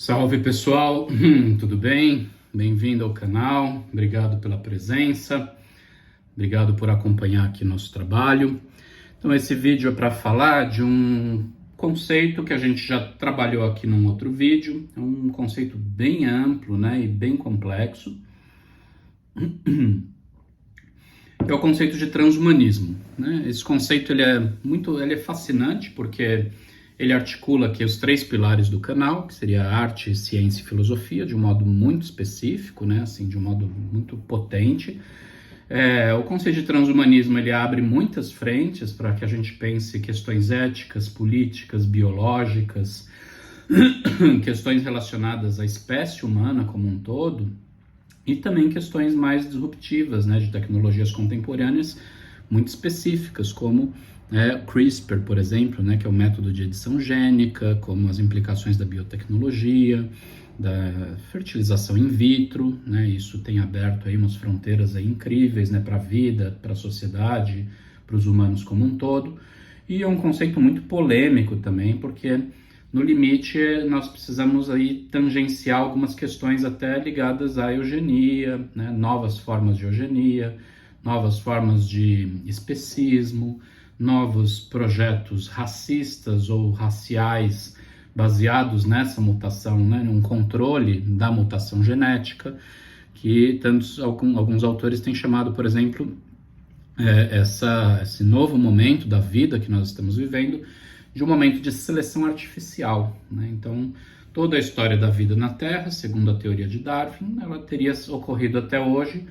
Salve pessoal, tudo bem? Bem-vindo ao canal, obrigado pela presença, obrigado por acompanhar aqui nosso trabalho. Então esse vídeo é para falar de um conceito que a gente já trabalhou aqui num outro vídeo, é um conceito bem amplo, né, e bem complexo. É o conceito de transhumanismo, né? Esse conceito ele é fascinante porque ele articula aqui os três pilares do canal, que seria arte, ciência e filosofia, de um modo muito específico, né? Assim, de um modo muito potente. O conceito de transhumanismo ele abre muitas frentes para que a gente pense questões éticas, políticas, biológicas, questões relacionadas à espécie humana como um todo, e também questões mais disruptivas, né, de tecnologias contemporâneas muito específicas, como CRISPR, por exemplo, né, que é o método de edição gênica, como as implicações da biotecnologia, da fertilização in vitro, né, isso tem aberto aí umas fronteiras aí incríveis, né, para a vida, para a sociedade, para os humanos como um todo, e é um conceito muito polêmico também, porque no limite nós precisamos aí tangenciar algumas questões até ligadas à eugenia, né, novas formas de eugenia, novas formas de especismo, novos projetos racistas ou raciais baseados nessa mutação, né, num controle da mutação genética, que alguns autores têm chamado, por exemplo, esse novo momento da vida que nós estamos vivendo de um momento de seleção artificial, né? Então, toda a história da vida na Terra, segundo a teoria de Darwin, ela teria ocorrido até hoje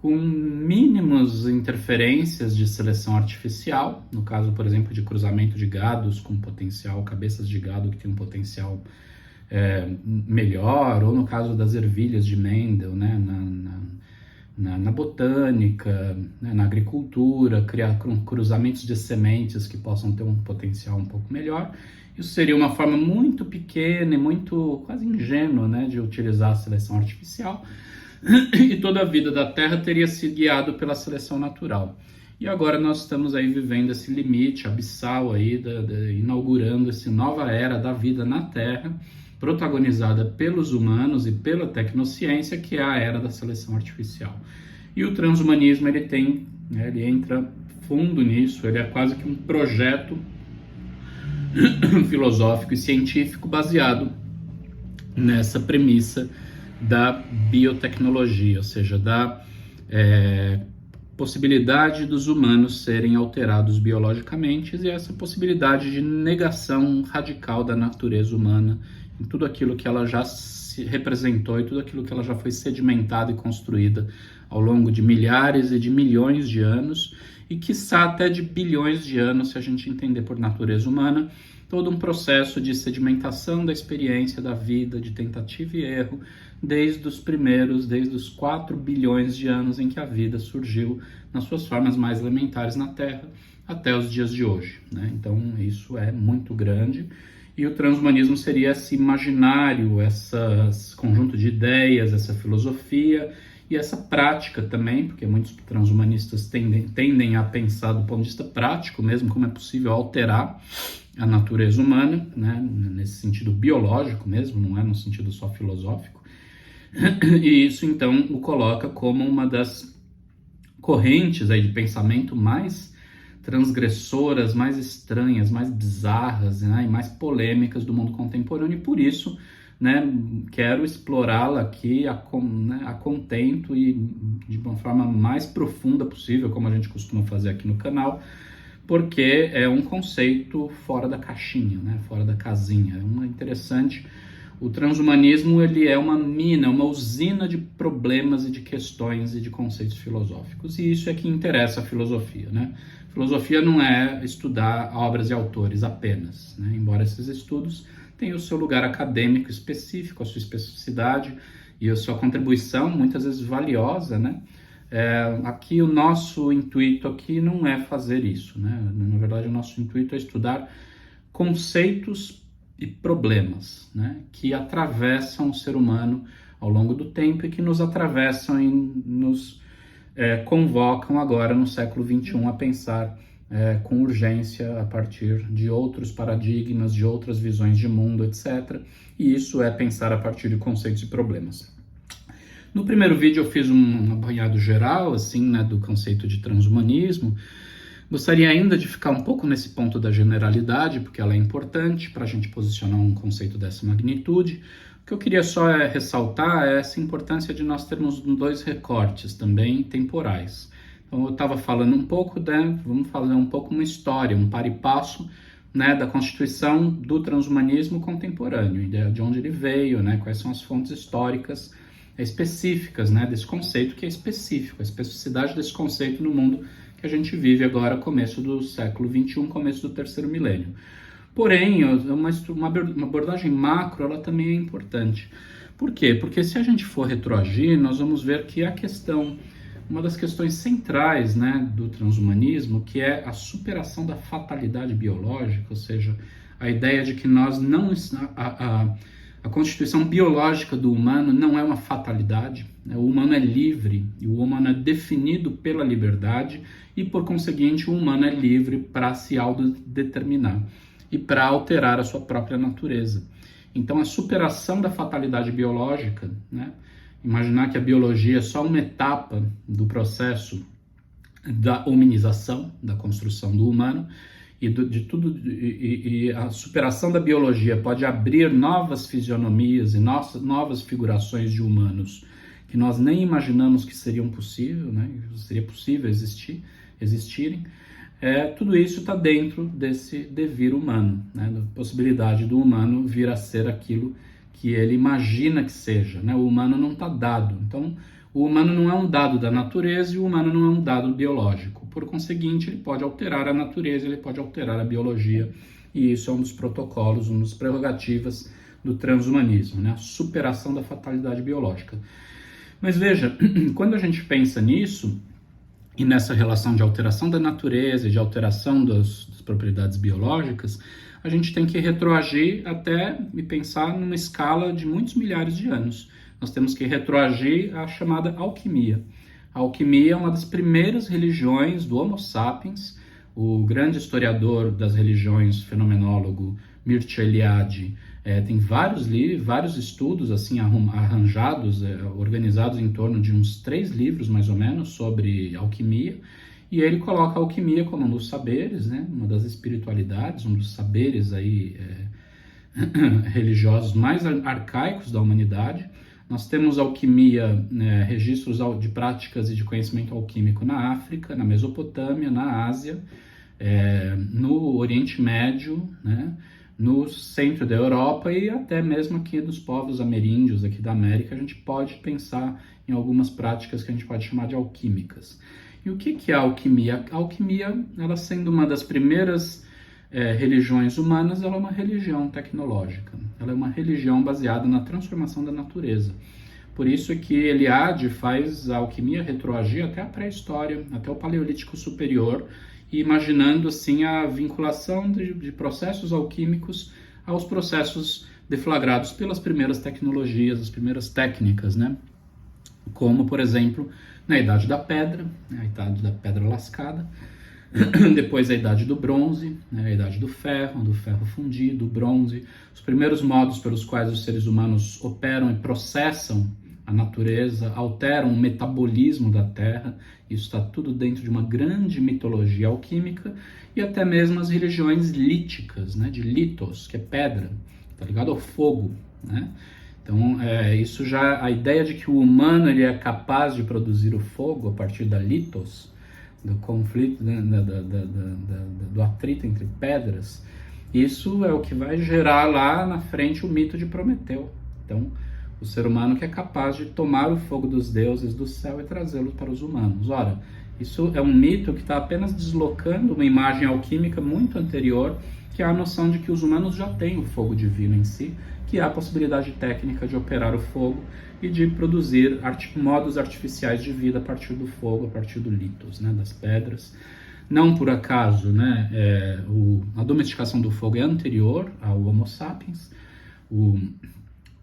com mínimas interferências de seleção artificial, no caso, por exemplo, de cruzamento de gados com potencial, cabeças de gado que tem um potencial melhor, ou no caso das ervilhas de Mendel, né, na botânica, né, na agricultura, criar cruzamentos de sementes que possam ter um potencial um pouco melhor. Isso seria uma forma muito pequena e muito quase ingênua, né, de utilizar a seleção artificial, e toda a vida da Terra teria sido guiado pela seleção natural. E agora nós estamos aí vivendo esse limite abissal aí, inaugurando essa nova era da vida na Terra, protagonizada pelos humanos e pela tecnociência, que é a era da seleção artificial. E o transhumanismo, ele entra fundo nisso, ele é quase que um projeto filosófico e científico baseado nessa premissa da biotecnologia, ou seja, da possibilidade dos humanos serem alterados biologicamente e essa possibilidade de negação radical da natureza humana em tudo aquilo que ela já se representou e tudo aquilo que ela já foi sedimentada e construída ao longo de milhares e de milhões de anos e quiçá até de bilhões de anos, se a gente entender por natureza humana, todo um processo de sedimentação da experiência da vida, de tentativa e erro, desde os 4 bilhões de anos em que a vida surgiu nas suas formas mais elementares na Terra, até os dias de hoje, né? Então isso é muito grande. E o transhumanismo seria esse imaginário, esse conjunto de ideias, essa filosofia e essa prática também, porque muitos transhumanistas tendem a pensar do ponto de vista prático mesmo, como é possível alterar a natureza humana, né, nesse sentido biológico mesmo, não é no sentido só filosófico. E isso então o coloca como uma das correntes aí de pensamento mais transgressoras, mais estranhas, mais bizarras, né, e mais polêmicas do mundo contemporâneo, e por isso, né, quero explorá-la aqui a contento e de uma forma mais profunda possível, como a gente costuma fazer aqui no canal, porque é um conceito fora da caixinha, né, fora da casinha. É interessante. O transhumanismo ele é uma mina, uma usina de problemas e de questões e de conceitos filosóficos, e isso é que interessa a filosofia, né? Filosofia não é estudar obras e autores apenas, né? Embora esses estudos tenham o seu lugar acadêmico específico, a sua especificidade e a sua contribuição, muitas vezes valiosa, né? Aqui o nosso intuito aqui não é fazer isso, né? Na verdade, o nosso intuito é estudar conceitos e problemas, né, que atravessam o ser humano ao longo do tempo e que nos atravessam e nos convocam agora no século XXI a pensar com urgência a partir de outros paradigmas, de outras visões de mundo, etc. E isso é pensar a partir de conceitos e problemas. No primeiro vídeo eu fiz um apanhado geral, assim, né, do conceito de transhumanismo. Gostaria ainda de ficar um pouco nesse ponto da generalidade, porque ela é importante para a gente posicionar um conceito dessa magnitude. O que eu queria só ressaltar é essa importância de nós termos dois recortes também temporais. Então eu estava falando um pouco, vamos fazer um pouco uma história, um par e passo, né, da constituição do transhumanismo contemporâneo, de onde ele veio, né, quais são as fontes históricas específicas, né, desse conceito que é específico, a especificidade desse conceito no mundo que a gente vive agora, começo do século XXI, começo do terceiro milênio. Porém, uma abordagem macro, ela também é importante. Por quê? Porque se a gente for retroagir, nós vamos ver que uma das questões centrais, né, do transhumanismo, que é a superação da fatalidade biológica, ou seja, a ideia de que nós não... A constituição biológica do humano não é uma fatalidade, né? O humano é livre, e o humano é definido pela liberdade, e por conseguinte o humano é livre para se autodeterminar e para alterar a sua própria natureza. Então a superação da fatalidade biológica, né? Imaginar que a biologia é só uma etapa do processo da hominização, da construção do humano, e a superação da biologia pode abrir novas fisionomias e novas figurações de humanos que nós nem imaginamos que seriam possível, né? Seria possível existirem. Tudo isso está dentro desse devir humano, né? Da possibilidade do humano vir a ser aquilo que ele imagina que seja, né? O humano não está dado. Então, o humano não é um dado da natureza e o humano não é um dado biológico. Por conseguinte, ele pode alterar a natureza, ele pode alterar a biologia, e isso é um dos protocolos, uma das prerrogativas do transhumanismo, né? A superação da fatalidade biológica. Mas veja, quando a gente pensa nisso, e nessa relação de alteração da natureza e de alteração das propriedades biológicas, a gente tem que retroagir até e pensar numa escala de muitos milhares de anos. Nós temos que retroagir à chamada alquimia. A alquimia é uma das primeiras religiões do Homo sapiens. O grande historiador das religiões, fenomenólogo Mircea Eliade, tem vários estudos assim arranjados, organizados em torno de uns 3 livros mais ou menos sobre alquimia, e ele coloca a alquimia como um dos saberes, né, uma das espiritualidades, um dos saberes aí, religiosos mais arcaicos da humanidade. Nós temos alquimia, registros de práticas e de conhecimento alquímico na África, na Mesopotâmia, na Ásia, no Oriente Médio, né, no centro da Europa e até mesmo aqui dos povos ameríndios aqui da América. A gente pode pensar em algumas práticas que a gente pode chamar de alquímicas. E o que é a alquimia? A alquimia, ela sendo uma das primeiras religiões humanas, ela é uma religião tecnológica. Ela é uma religião baseada na transformação da natureza. Por isso é que Eliade faz a alquimia retroagir até a pré-história, até o Paleolítico Superior, e imaginando assim a vinculação de processos alquímicos aos processos deflagrados pelas primeiras tecnologias, as primeiras técnicas, né? Como, por exemplo, na Idade da Pedra, a Idade da Pedra Lascada, depois a Idade do Bronze, né, a Idade do Ferro fundido, o Bronze, os primeiros modos pelos quais os seres humanos operam e processam a natureza, alteram o metabolismo da Terra. Isso está tudo dentro de uma grande mitologia alquímica, e até mesmo as religiões líticas, né, de litos, que é pedra, está ligado ao fogo, né? Então, isso já, a ideia de que o humano ele é capaz de produzir o fogo a partir da litos, do conflito, né, do atrito entre pedras, isso é o que vai gerar lá na frente o mito de Prometeu. Então, o ser humano que é capaz de tomar o fogo dos deuses do céu e trazê-lo para os humanos. Ora, isso é um mito que está apenas deslocando uma imagem alquímica muito anterior, que é a noção de que os humanos já têm o fogo divino em si, que é a possibilidade técnica de operar o fogo e de produzir modos artificiais de vida a partir do fogo, a partir do litos, né, das pedras. Não por acaso, né, a domesticação do fogo é anterior ao Homo sapiens. O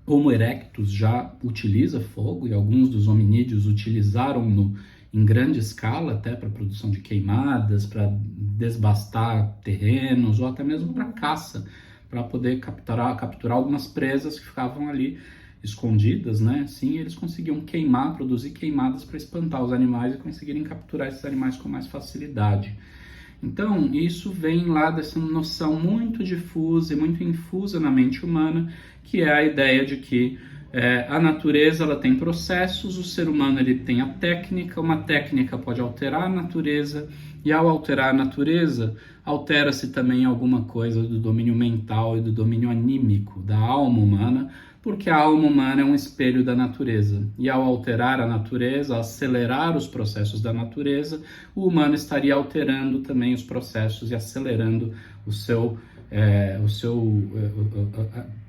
Homo erectus já utiliza fogo, e alguns dos hominídeos utilizaram-no em grande escala, até para produção de queimadas, para desbastar terrenos, ou até mesmo para caça, para poder capturar algumas presas que ficavam ali escondidas, né? Sim, eles conseguiam produzir queimadas para espantar os animais e conseguirem capturar esses animais com mais facilidade. Então, isso vem lá dessa noção muito difusa e muito infusa na mente humana, que é a ideia de que a natureza ela tem processos, o ser humano ele tem a técnica, uma técnica pode alterar a natureza, e ao alterar a natureza, altera-se também alguma coisa do domínio mental e do domínio anímico da alma humana, porque a alma humana é um espelho da natureza. E ao alterar a natureza, acelerar os processos da natureza, o humano estaria alterando também os processos e acelerando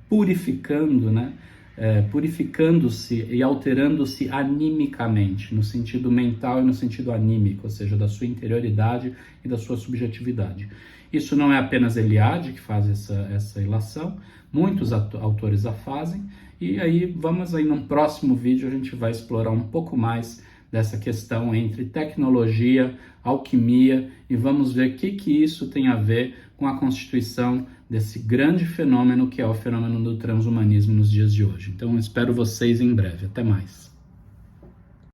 purificando, né? Purificando-se e alterando-se animicamente, no sentido mental e no sentido anímico, ou seja, da sua interioridade e da sua subjetividade. Isso não é apenas Eliade que faz essa ilação, muitos autores a fazem, e aí vamos aí num próximo vídeo a gente vai explorar um pouco mais dessa questão entre tecnologia, alquimia, e vamos ver o que isso tem a ver com a constituição desse grande fenômeno que é o fenômeno do transhumanismo nos dias de hoje. Então, espero vocês em breve. Até mais.